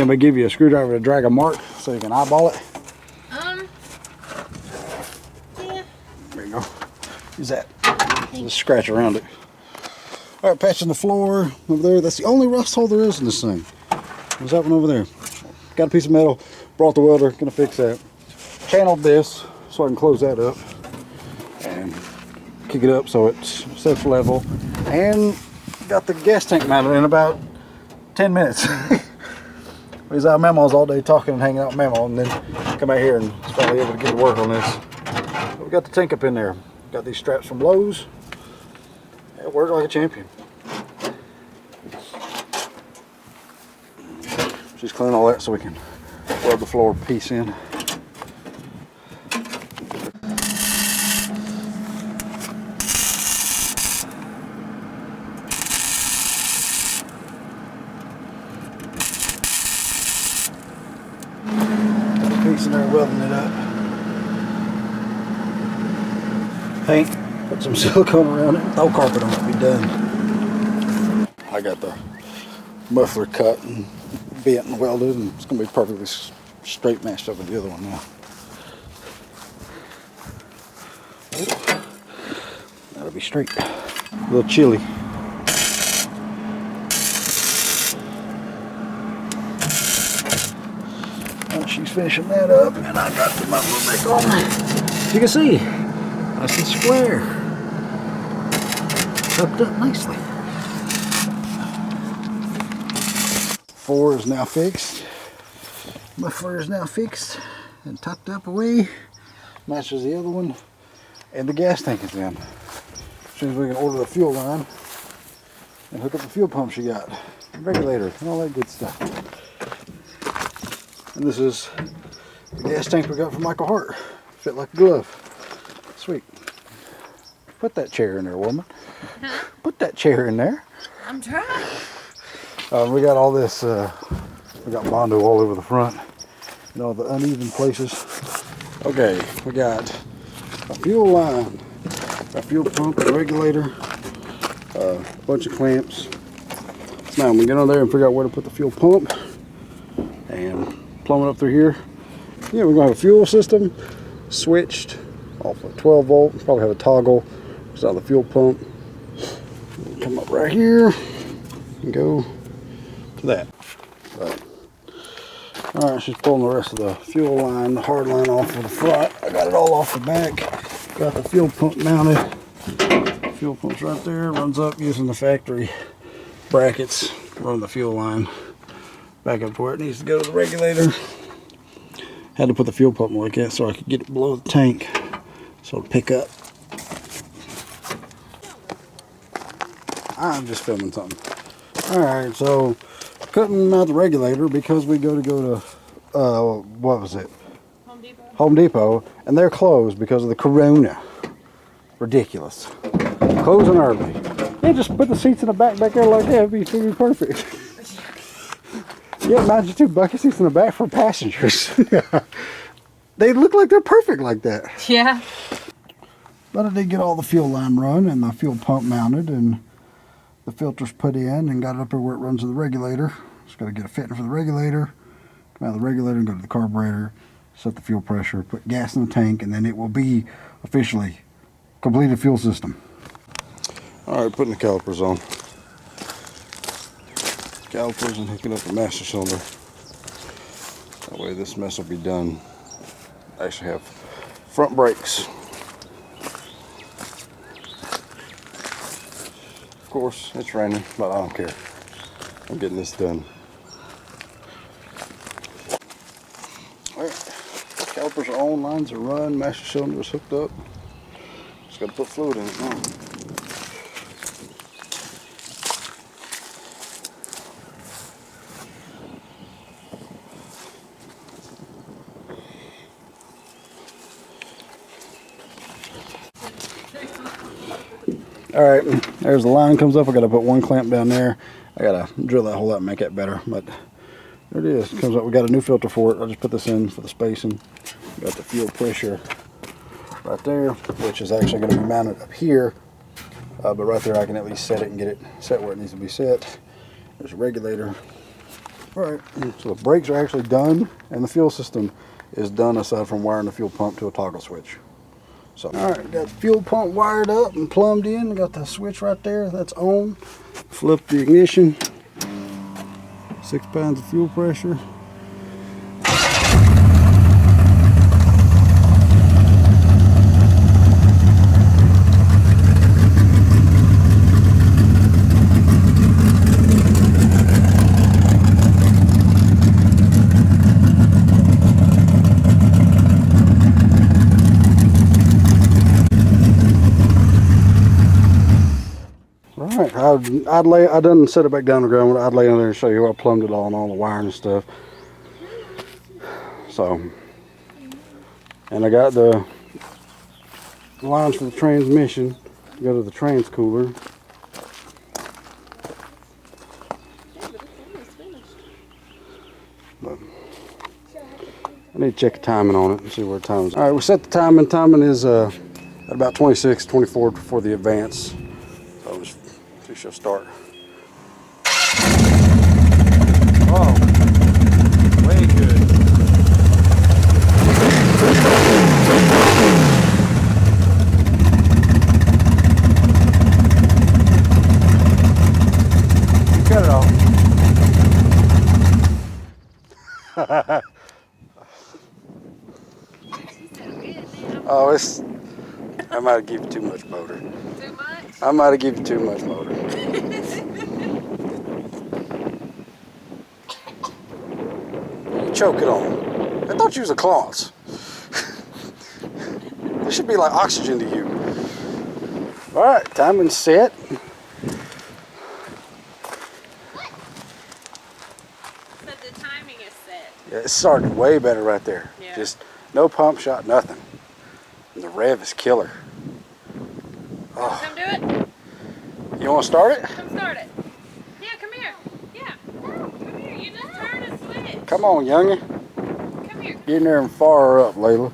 Can we give you a screwdriver to drag a mark so you can eyeball it? Yeah. There you go. Use that. Just scratch around it. All right, patching the floor over there. That's the only rust hole there is in this thing. There's that one over there. Got a piece of metal. Brought the welder. Gonna fix that. Channeled this so I can close that up and kick it up so it sets level. And got the gas tank mounted in about 10 minutes. We was out Mama's all day talking and hanging out with Mama, and then come out here and finally able to get to work on this. But we got the tank up in there. Got these straps from Lowe's. It worked like a champion. Just clean all that so we can rub the floor piece in. Got a piece in there, welding it up. Paint, put some silicone around it, throw carpet on it, be done. I got the muffler cut and bent and welded, and it's going to be perfectly straight matched up with the other one now. That'll be straight. A little chilly. Well, she's finishing that up, and I got the muffler back on. As you can see, nice and square. Tucked up nicely. 4 is now fixed. Muffler is now fixed and tucked up away. Matches the other one. And the gas tank is in. As soon as we can order the fuel line and hook up the fuel pump she got. Regulator and all that good stuff. And this is the gas tank we got from Michael Hart. Fit like a glove. Sweet. Put that chair in there, woman. Huh? Put that chair in there. I'm trying. We got all this, we got Bondo all over the front and all the uneven places. Okay, we got a fuel line, a fuel pump, a regulator, a bunch of clamps. Now we get on there and figure out where to put the fuel pump and plumb it up through here. Yeah, we're gonna have a fuel system switched off of 12 volt, probably have a toggle. It's out the fuel pump. Come up right here and go to that. All right, she's pulling the rest of the fuel line, the hard line off of the front. I got it all off the back. Got the fuel pump mounted. Fuel pump's right there. Runs up using the factory brackets. Run the fuel line back up to where it needs to go to the regulator. Had to put the fuel pump like that so I could get it below the tank so it'll pick up. I'm just filming something. Alright, so cutting out the regulator because we go to what was it? Home Depot. Home Depot, and they're closed because of the corona. Ridiculous. Closing early. Yeah, just put the seats in the back there like that. It'd be perfect. Yeah, imagine 2 bucket seats in the back for passengers. They look like they're perfect like that. Yeah. But I did get all the fuel line run and the fuel pump mounted and the filters put in and got it up here where it runs to the regulator. Just got to get a fitting for the regulator. Come out of the regulator and go to the carburetor, set the fuel pressure, put gas in the tank, and then it will be officially completed fuel system. All right, putting the calipers on. Calipers and hooking up the master cylinder. That way this mess will be done. I actually have front brakes. Of course, it's raining, but I don't care. I'm getting this done. Alright, calipers are on, lines are run, master cylinder is hooked up. Just got to put fluid in it now. Alright, there's the line comes up. I gotta put 1 clamp down there. I gotta drill that hole out and make that better, but there it is. It comes up. We got a new filter for it. I just put this in for the spacing. Got the fuel pressure right there, which is actually going to be mounted up here, but right there I can at least set it and get it set where it needs to be set. There's a regulator. All right, so the brakes are actually done, and the fuel system is done aside from wiring the fuel pump to a toggle switch. So, all right, got the fuel pump wired up and plumbed in. Got the switch right there, that's on. Flip the ignition. 6 pounds of fuel pressure. Alright, I done set it back down on the ground. I'd lay in there and show you where I plumbed it all and all the wiring and stuff. So, and I got the lines for the transmission. Go to the trans cooler. But I need to check the timing on it and see where the time is. Alright, we set the timing. Timing is at about 26, 24 before the advance. So just see she'll start. Oh, way good. Cut it off. Oh, I might have given you too much motor. Too much? I might have given you too much motor. You choke it on. I thought you was a Karla'S. This should be like oxygen to you. All right, timing's set. But the timing is set. Yeah, it started way better right there. Yeah. Just no pump shot, nothing. And the rev is killer. Oh. Come do it. You want to start it? Come start it. Yeah, come here. Yeah. Come here. You just turn a switch. Come on, youngin'. Come here. Get in there and fire her up, Layla.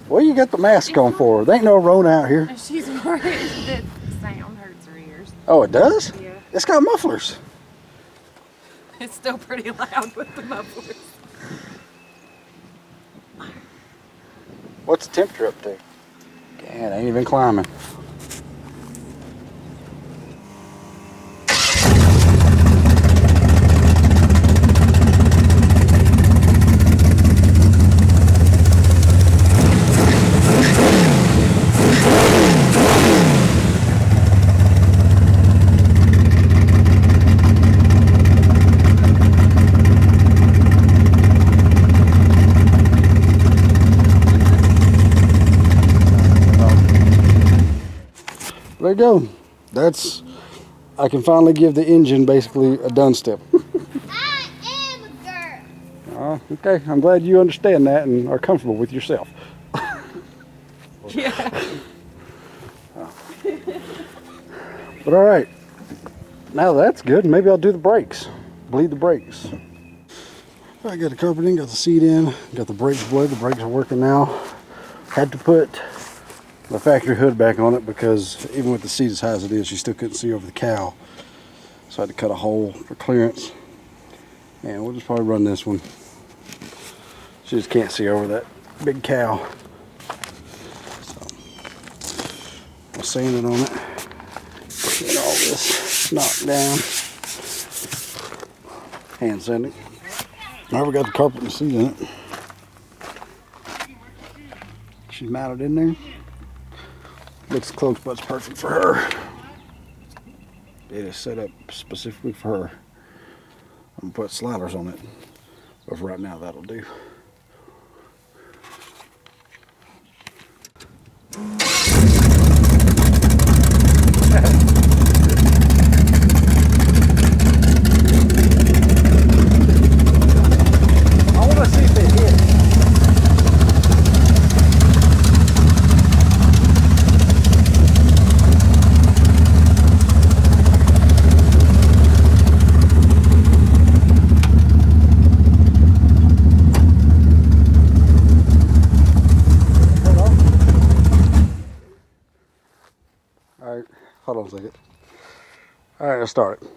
What you got the mask on for? There ain't no Rona out here. She's worried that sound hurts her ears. Oh, it does? Yeah. It's got mufflers. It's still pretty loud with the mufflers. What's the temperature up to? God, I ain't even climbing. There you go. I can finally give the engine basically a done step. I am a girl. Okay, I'm glad you understand that and are comfortable with yourself. Yeah. But all right, now that's good. Maybe I'll do the brakes, bleed the brakes. I got the carpet in, got the seat in, got the brakes bled. The brakes are working now. Had to put the factory hood back on it because even with the seat as high as it is, you still couldn't see over the cowl. So I had to cut a hole for clearance. And we'll just probably run this one. She just can't see over that big cowl. So I'll sand it on it. Get all this knocked down. Hand sanding. Now we got the carpet and the seat in it. She's mounted in there. Looks close, but it's perfect for her. It is set up specifically for her. I'm gonna put sliders on it, but for right now that'll do. I want to see if it hits. Alright, hold on a second. Alright, let's start it.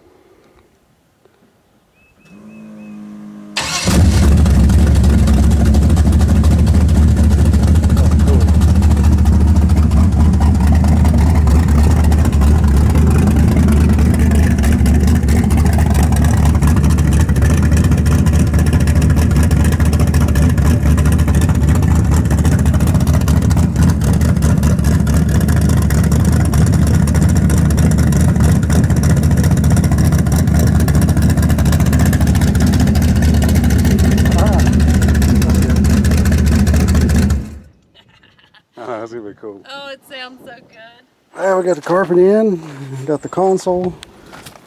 pretty cool. Oh, it sounds so good. Yeah, we got the carpet in, got the console.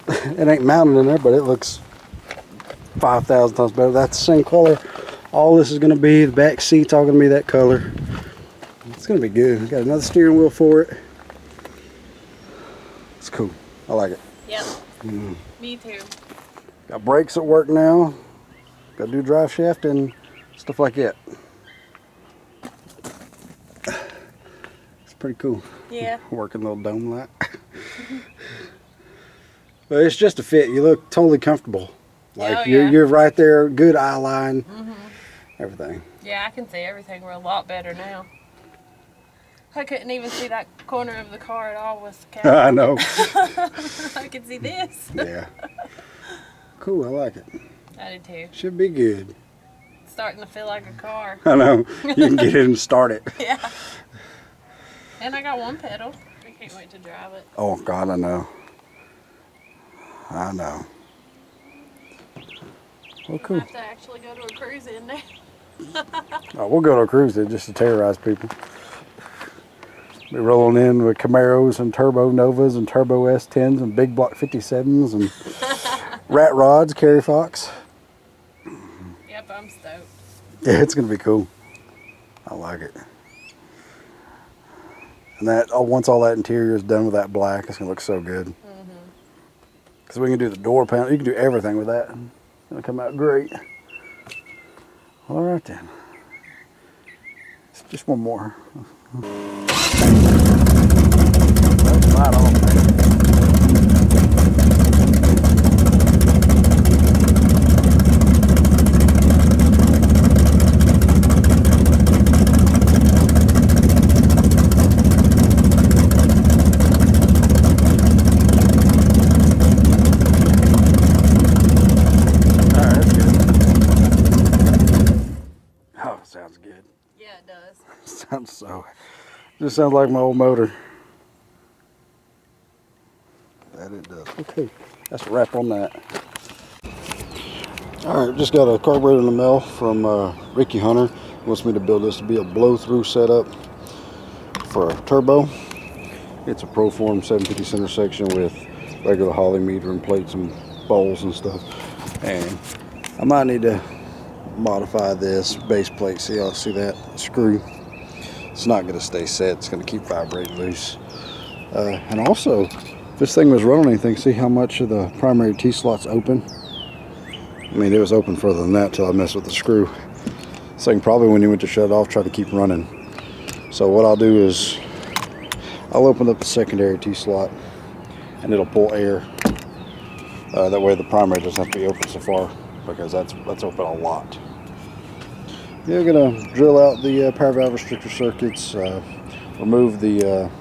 It ain't mounted in there, but it looks 5,000 times better. That's the same color. All this is going to be, the back seat's all going to be that color. It's going to be good. Got another steering wheel for it. It's cool. I like it. Yep. Me too. Got brakes at work now. Got to do drive shaft and stuff like that. It's pretty cool. Yeah. Working little dome light. But it's just a fit. You look totally comfortable. Like you're right there, good eye line, everything. Yeah, I can see everything a lot better now. I couldn't even see that corner of the car at all with the camera. I know. I can see this. Yeah. Cool, I like it. I did too. Should be good. It's starting to feel like a car. I know. You can get in and start it. Yeah. And I got one pedal. I can't wait to drive it. Oh, God, I know. I know. Well, cool. I have to actually go to a cruise in there. Oh, we'll go to a cruise then just to terrorize people. Be rolling in with Camaros and Turbo Novas and Turbo S10s and big block 57s and rat rods, Carry Fox. Yep, I'm stoked. Yeah, it's going to be cool. I like it. And that once all that interior is done with that black, it's going to look so good. Because we can do the door panel. You can do everything with that. It's going to come out great. All right then. Just one more. That's right on there. Sounds good. Yeah, it does. Just sounds like my old motor. That it does. Okay, that's a wrap on that. Alright, just got a carburetor in the mail from Ricky Hunter. He wants me to build this to be a blow-through setup for a turbo. It's a Proform 750 center section with regular Holly meter and plates and bowls and stuff. And I might need to modify this base plate. See, y'all see that screw? It's not going to stay set. It's going to keep vibrating loose. And also, if this thing was running anything, see how much of the primary T-slot's open? I mean, it was open further than that till I messed with the screw. So I can probably, when you went to shut it off, try to keep running. So what I'll do is I'll open up the secondary T-slot and it'll pull air. That way the primary doesn't have to be open so far, because that's open a lot. Yeah, I'm gonna drill out the power valve restrictor circuits, remove the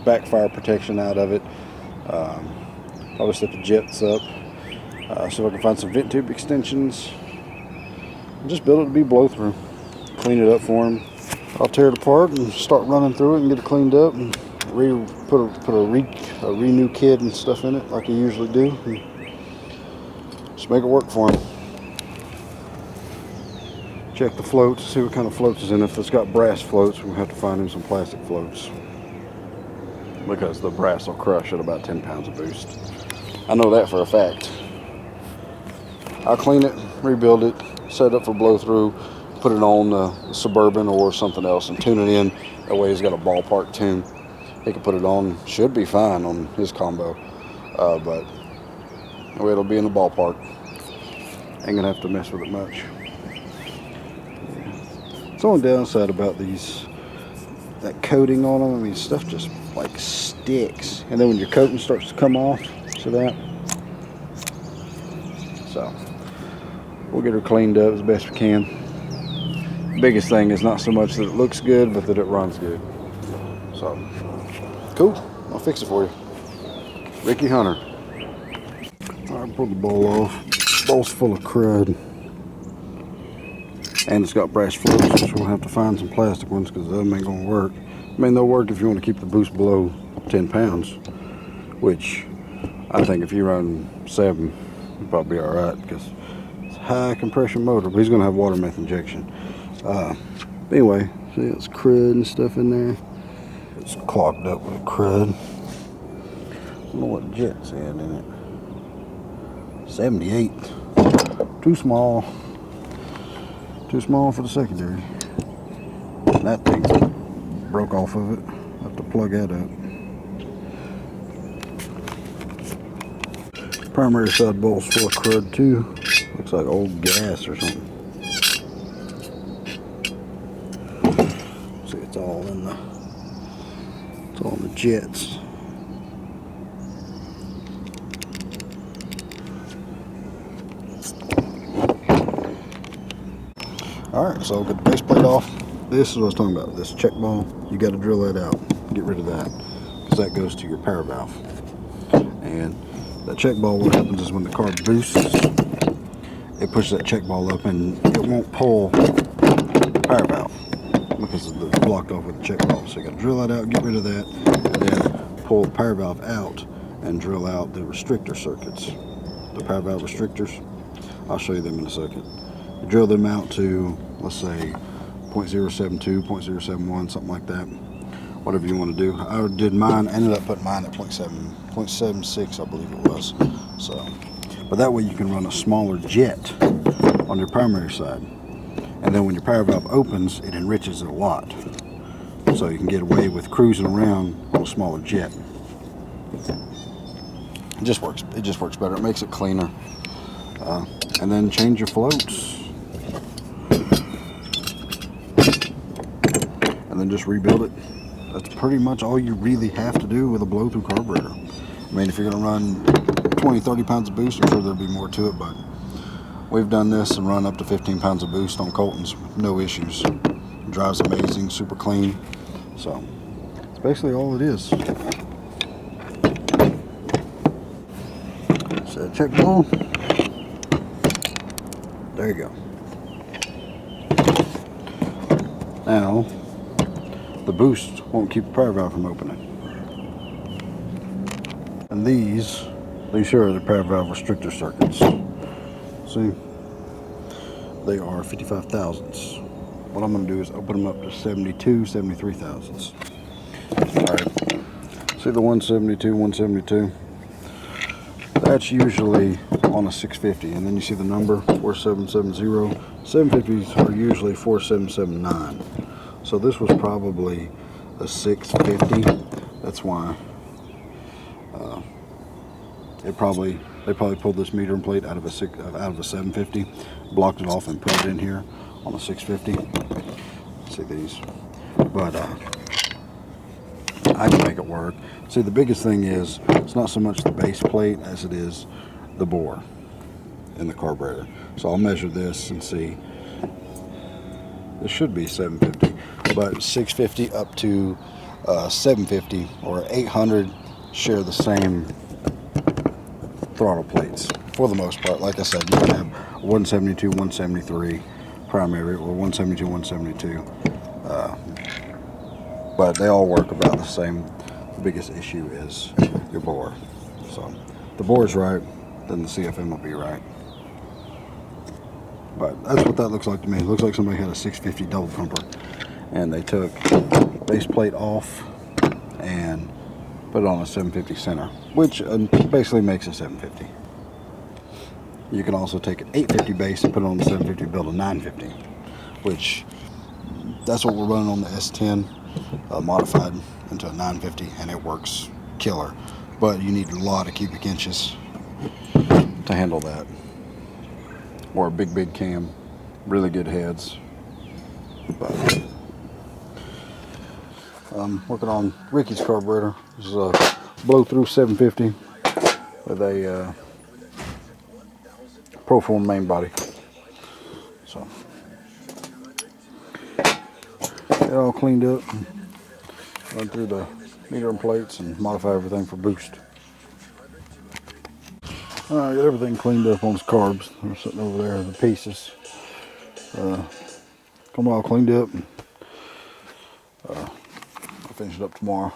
backfire protection out of it, probably set the jets up, see if I can find some vent tube extensions, and just build it to be blow through. Clean it up for them. I'll tear it apart and start running through it and get it cleaned up and put a renew kit and stuff in it like I usually do. And just make it work for them. Check the floats, see what kind of floats is in. If it's got brass floats, we'll have to find him some plastic floats, because the brass will crush at about 10 pounds a boost. I know that for a fact. I'll clean it, rebuild it, set it up for blow through, put it on the Suburban or something else and tune it in. That way he's got a ballpark tune. He can put it on, should be fine on his combo, but that way it'll be in the ballpark. Ain't gonna have to mess with it much. It's the only downside about that coating on them. I mean, stuff just like sticks, and then when your coating starts to come off, see that? So we'll get her cleaned up as best we can. Biggest thing is not so much that it looks good, but that it runs good. So cool, I'll fix it for you. Ricky Hunter. All right, pull the bowl off. Bowl's full of crud. And it's got brass floats, so we'll have to find some plastic ones, because them ain't gonna work. I mean, they'll work if you want to keep the boost below 10 pounds, which I think if you run 7, you'll probably be all right, because it's a high compression motor, but he's gonna have water meth injection. Anyway, see, it's crud and stuff in there. It's clogged up with crud. I don't know what jet's had in it. 78. Too small. Too small for the secondary. And that thing's broke off of it. I have to plug that up. Primary side bolt's full of crud too. Looks like old gas or something. See, it's all in the jets. Alright, so get the base plate off. This is what I was talking about. This check ball, you got to drill that out. Get rid of that, because that goes to your power valve. And that check ball, what happens is when the car boosts, it pushes that check ball up and it won't pull the power valve because it's blocked off with the check ball. So you got to drill that out, get rid of that, and then pull the power valve out and drill out the restrictor circuits. The power valve restrictors, I'll show you them in a second. You drill them out to, let's say, 0.072, 0.071, something like that. Whatever you want to do. I did mine, ended up putting mine at 0.76, I believe it was. So, but that way you can run a smaller jet on your primary side. And then when your power valve opens, it enriches it a lot. So you can get away with cruising around on a smaller jet. It just works better. It makes it cleaner. And then change your floats. And then just rebuild it. That's pretty much all you really have to do with a blow-through carburetor. I mean, if you're going to run 20, 30 pounds of boost, I'm sure there'll be more to it, but we've done this and run up to 15 pounds of boost on Colton's with no issues. It drives amazing, super clean. So, that's basically all it is. So, check ball. There you go. Now, the boost won't keep the power valve from opening. And these here are the power valve restrictor circuits. See? They are 55 thousandths. What I'm going to do is open them up to 72, 73 thousandths. Alright. See the 172, 172? That's usually on a 650. And then you see the number 4770. 750s are usually 4779. So this was probably a 650. That's why they probably pulled this meter and plate out of a 750, blocked it off and put it in here on a 650. See these, but I can make it work. See, the biggest thing is it's not so much the base plate as it is the bore in the carburetor. So I'll measure this and see. This should be 750, but 650 up to 750 or 800 share the same throttle plates for the most part. Like I said, you can have 172, 173 primary or 172, 172, but they all work about the same. The biggest issue is your bore. So if the bore's right, then the CFM will be right. But that's what that looks like to me. It looks like somebody had a 650 double pumper and they took base plate off and put it on a 750 center, which basically makes a 750. You can also take an 850 base and put it on the 750 and build a 950, which that's what we're running on the S10 modified into a 950, and it works killer. But you need a lot of cubic inches to handle that. Or a big cam, really good heads. But I'm working on Ricky's carburetor. This is a blow-through 750 with a Proform main body. So get it all cleaned up, and run through the meter and plates, and modify everything for boost. Alright, got everything cleaned up on his carbs. They're sitting over there, the pieces. Come all cleaned up, and I'll finish it up tomorrow.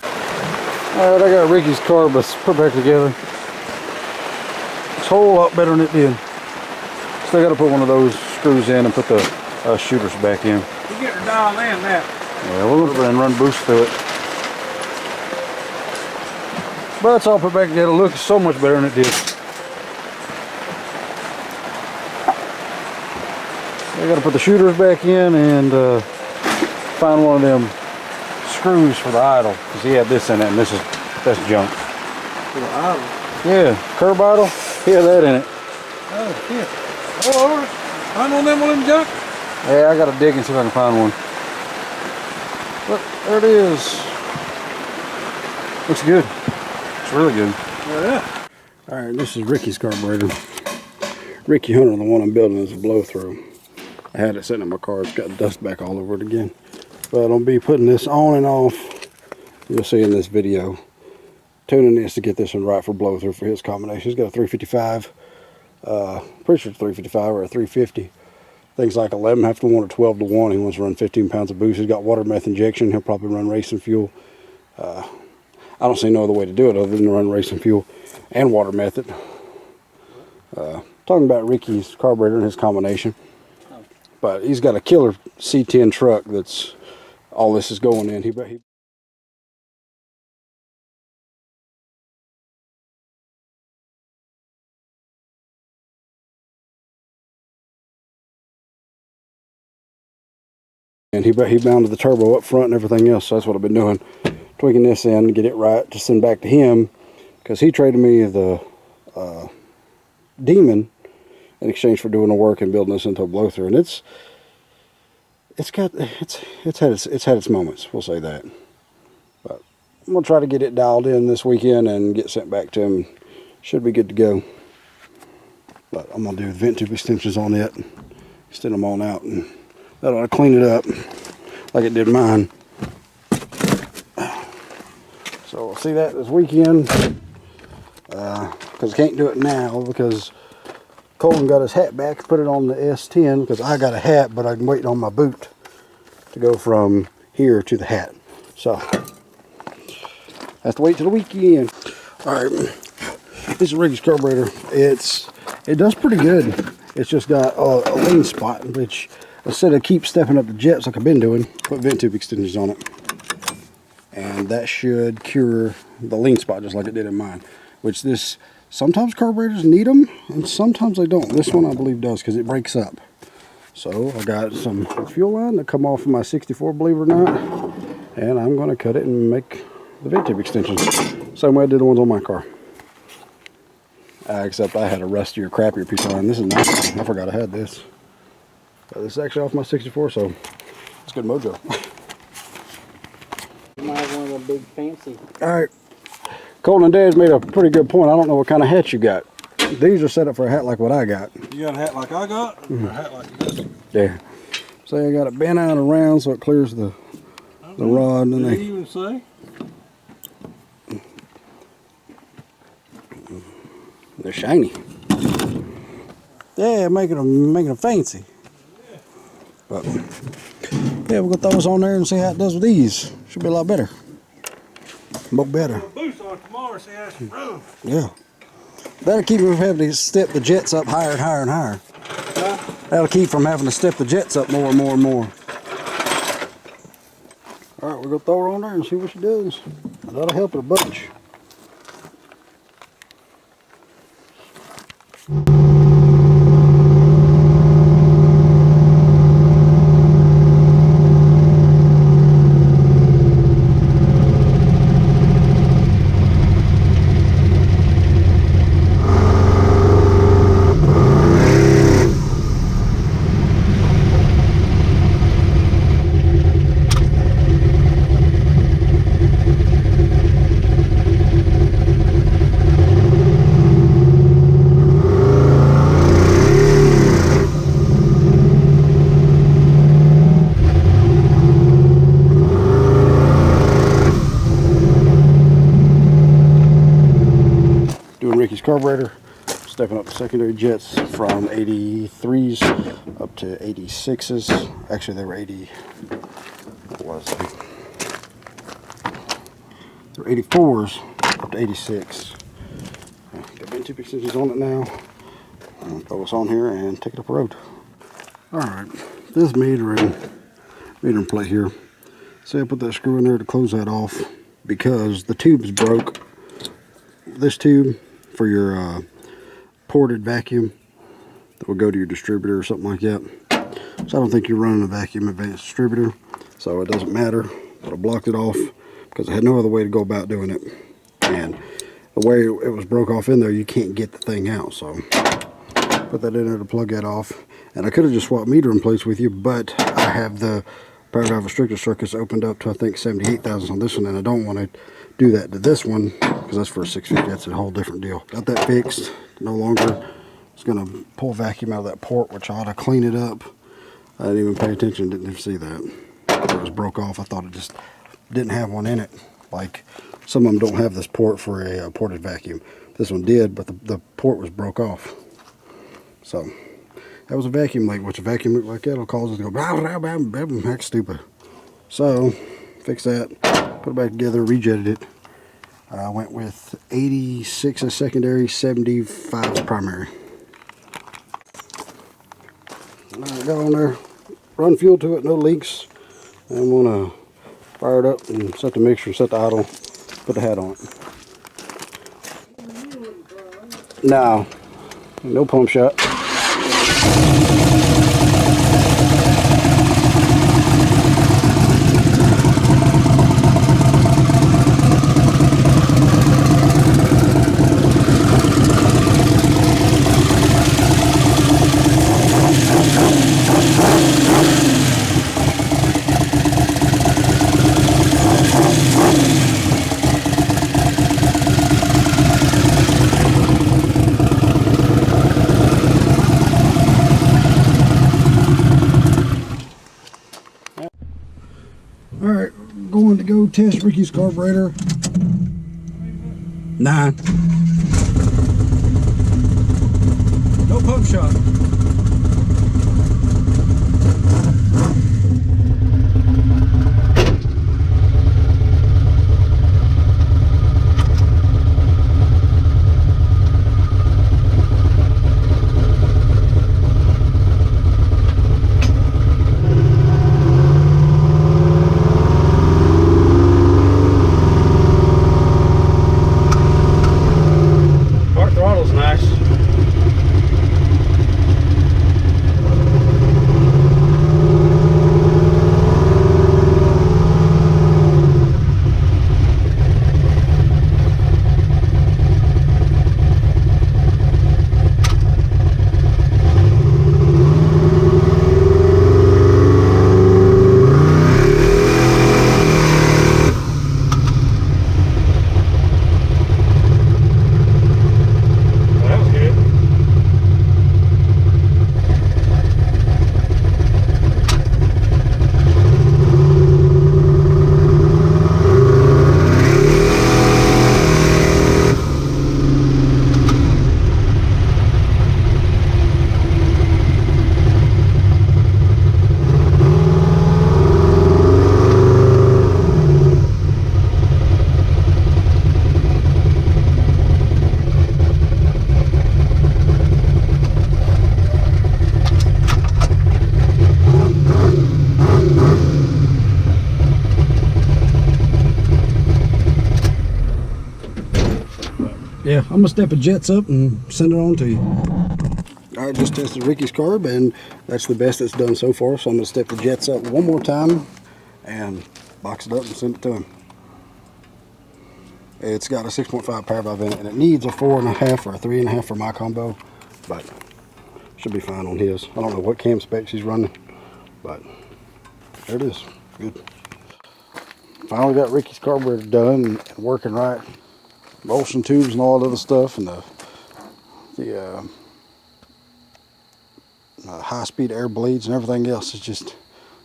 Alright, I got Ricky's carb put back together. It's a whole lot better than it did. Still got to put one of those screws in and put the shooters back in. You get her dialed in now. Yeah, we'll go and run boost through it. But it's all put back together. It looks so much better than it did. I gotta put the shooters back in and find one of them screws for the idle, because he had this in it and that's junk. For the idle? Yeah, curb idle. He had that in it. Oh shit. Oh, find one of them junk? Yeah, I gotta dig and see if I can find one. But there it is. Looks good. It's really good. Oh yeah. Alright, this is Ricky's carburetor. Ricky Hunter, the one I'm building, is a blow through. I had it sitting in my car. It's got dust back all over it again. But I'll be putting this on and off. You'll see in this video. Tuning this to get this one right for blow through for his combination. He's got a 355. Pretty sure it's 355 or a 350. Things like 11 to 1 or 12 to 1. He wants to run 15 pounds of boost. He's got water meth injection. He'll probably run racing fuel. I don't see no other way to do it other than run racing fuel and water method. Talking about Ricky's carburetor and his combination. But he's got a killer C10 truck that's all this is going in. He mounted the turbo up front and everything else, so that's what I've been doing. Tweaking this in to get it right to send back to him, because he traded me the Demon in exchange for doing the work and building this into a blow through. And it's had its moments, we'll say that. But I'm gonna try to get it dialed in this weekend and get sent back to him. Should be good to go. But I'm gonna do vent tube extensions on it, extend them on out, and that ought to clean it up like it did mine. So we'll see that this weekend. Because I can't do it now because Colin got his hat back, put it on the S10, because I got a hat, but I'm waiting on my boot to go from here to the hat. So have to wait till the weekend. Alright, this is Ricky's carburetor. It does pretty good. It's just got a lean spot, which instead of keep stepping up the jets like I've been doing, put vent tube extensions on it. And that should cure the lean spot just like it did in mine. Which sometimes carburetors need them and sometimes they don't. This one I believe does, because it breaks up. So I got some fuel line that come off of my 64, believe it or not. And I'm going to cut it and make the vent tube extensions. Same way I did the ones on my car. Except I had a rustier, crappier piece of line. This is nice. I forgot I had this. But this is actually off my 64, so it's good mojo. You might have one of the big fancy. Alright. Colin and Dad's made a pretty good point. I don't know what kind of hat you got. These are set up for a hat like what I got. You got a hat like I got? Or a hat like this? Yeah. So I got it bent out around so it clears the rod. And did he even say? They're shiny. Yeah, making them fancy. But yeah, we're gonna throw this on there and see how it does with these. Should be a lot better. More better. Boost on tomorrow, see how some room. Yeah. That'll keep me from having to step the jets up higher and higher and higher. That'll keep from having to step the jets up more and more and more. Alright, we're gonna throw her on there and see what she does. That'll help it a bunch. Ricky's carburetor, stepping up the secondary jets from 83s up to 86s. Actually, they were 80. What was it? They were 84s up to 86. Got vent tube extensions on it now. I'm gonna throw this on here and take it up the road. All right, this metering plate here. See, I put that screw in there to close that off because the tube's broke. this tube for your ported vacuum that will go to your distributor or something like that. So I don't think you're running a vacuum advanced distributor, so it doesn't matter. But I blocked it off because I had no other way to go about doing it. And the way it was broke off in there, you can't get the thing out. So put that in there to plug that off. And I could have just swapped meter in place with you, but I have the power valve restrictor circuits opened up to I think 78 thousandths on this one, and I don't want to do that to this one because that's for a 650. That's a whole different deal. Got that fixed. No longer it's going to pull vacuum out of that port, which I ought to clean it up. I didn't even pay attention, didn't even see that. It was broke off. I thought it just didn't have one in it. Like some of them don't have this port for a ported vacuum. This one did, but the port was broke off. So that was a vacuum leak, which a vacuum leak like that will cause it to go blah, blah, blah, blah, blah, act stupid. So fix that, put it back together, rejetted it. I went with 86 as secondary, 75 as primary. Alright, got on there, run fuel to it, no leaks. And I'm gonna fire it up and set the mixture, set the idle, put the hat on it. No pump shot. Alright, going to go test Ricky's carburetor. 9. No pump shot. Yeah, I'm gonna step the jets up and send it on to you. All right, just tested Ricky's carb, and that's the best it's done so far. So I'm gonna step the jets up one more time and box it up and send it to him. It's got a 6.5 power valve in it, and it needs a 4.5 or a 3.5 for my combo, but should be fine on his. I don't know what cam specs he's running, but there it is. Good. Finally got Ricky's carburetor done and working right. Motion tubes and all that other stuff, and the high-speed air bleeds and everything else. It just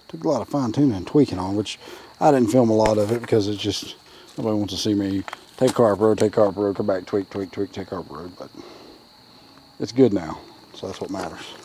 took a lot of fine-tuning and tweaking on, which I didn't film a lot of it because it's just nobody wants to see me take carb road, come back, tweak, take carb road. But it's good now, so that's what matters.